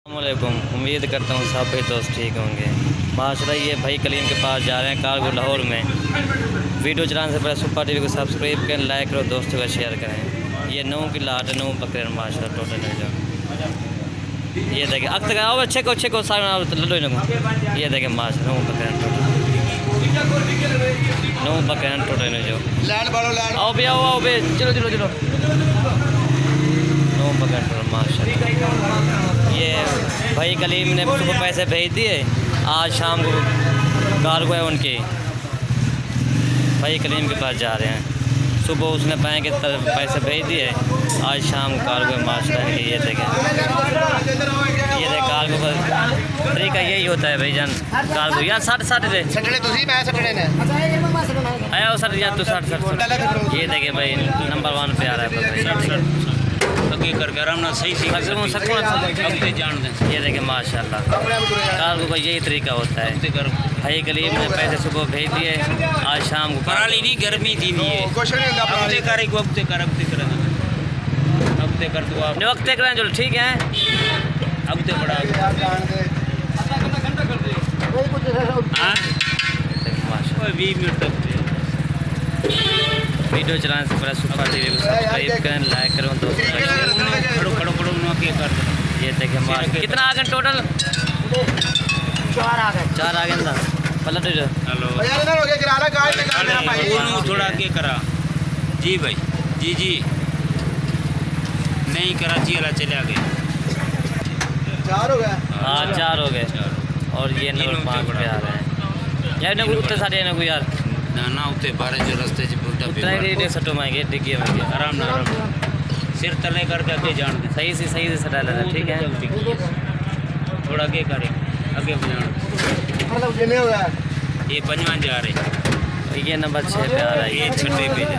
अस्सलामुअलैकुम। उम्मीद करता हूँ सब भाई दोस्त ठीक होंगे। माशाल्लाह ये भाई कलीम के पास जा रहे हैं कारगो लाहौर में। वीडियो चलाने से पहले सुपर टीवी को सब्सक्राइब करें, लाइक करो, दोस्तों का शेयर करें। ये 9 की लाट है, 9 बकरे माशाल्लाह टोटल है जो। ये देखें अब तक आओ अच्छे को सारे लड्डू ये देखें माशाल्लाह 9 बकरे टोटल, 9 बकरे टोटल है जो। आओ भी आओ भी चलो 9 बकरे टोटल माशाल्लाह। ये भाई कलीम ने सुबह पैसे भेज दिए, आज शाम को कार्गो है उनकी। भाई कलीम के पास जा रहे हैं, सुबह उसने बैंक की तरफ पैसे भेज दिए, आज शाम कार्गो है माशाल्लाह इनकी। ये देखें कार्गो का तरीका यही होता है भाई जान। कार्गो यार 60 दे आया सर यार तू 60। ये देखें भाई नंबर 1 पे आ रहा है भाई करके आराम सही सी जान दें। ये देखें माशाल्लाह कार्गो का यही तरीका होता है। भाई कलीम ने पैसे सुबह भेज दिए, आज शाम को पराली नहीं गर्मी थी नहीं है हफ्ते कर तू आप वक्त करें चलो ठीक है। हफ्ते बड़ा माशा 20 मिनट तक वीडियो चलाने से पहले सुपर टीवी को सब्सक्राइब करें, लाइक करें दोस्तों। खड़ो क्या कर दो। ये देखें माशाल्लाह कितना आ गए टोटल 4 आ गए ना पलट जो। हेलो थोड़ा आगे करा जी भाई जी नहीं कराची वाला चले आ गए 4 हो गए। हाँ 4 हो गए और ये नंबर 5 पे आ रहे हैं यार। ना उत्ते सारे ना कोई यार ना उत्ते बारे जो रास्ते सटो माएंगे डिग्गी में आराम सिर तले करके आगे जान दे। सही से सटा लेना ठीक है। थोड़ा आगे करे आगे जान। ये 5वां जा रहे, ये नंबर 6 पे आ रहा है, ये 6 पे जा रहे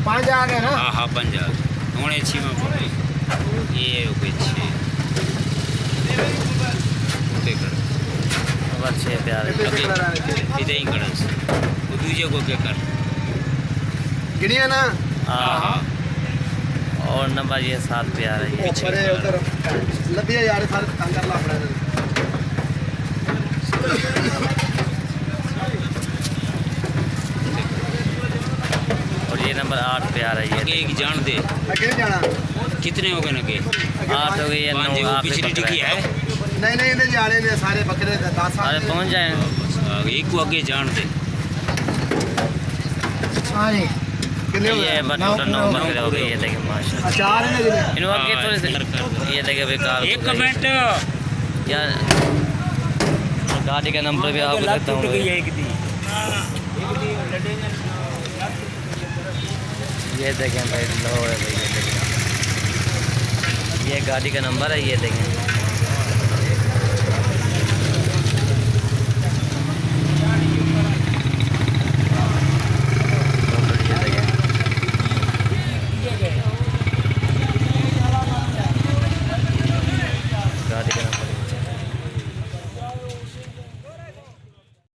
5 आ गए ना। हाँ 5 आ गए हूँ 6वां पड़े। ये हो गए 6 नंबर 6 पे आ रहा है। इधर ही कर दूजे को क्या कर गिनिया ना। हाँ और नंबर ये 7 पे आ रही है। उधर लदिया यार सारे तंग ला पड़ा। और ये नंबर 8 पे आ रही है। एक जान दे आगे जाना कितने हो गए ना के 8 हो गई है। 9 पिछली टिकी है नहीं इधर जाने ने सारे बकरे 10 अरे पहुँच जाए एक को आगे जान दे। कितने हो ये गए? टोटल 9 बकरे हो गई। ये देखें माशाल्लाह 4 है ना इन आगे थोड़े से ये देखें बेकार एक कमेंट यार गाड़ी का नंबर भी आपको देता हूँ। ये देखें भाई लाहौर है भाई। ये देखें ये गाड़ी का नंबर है, ये देखें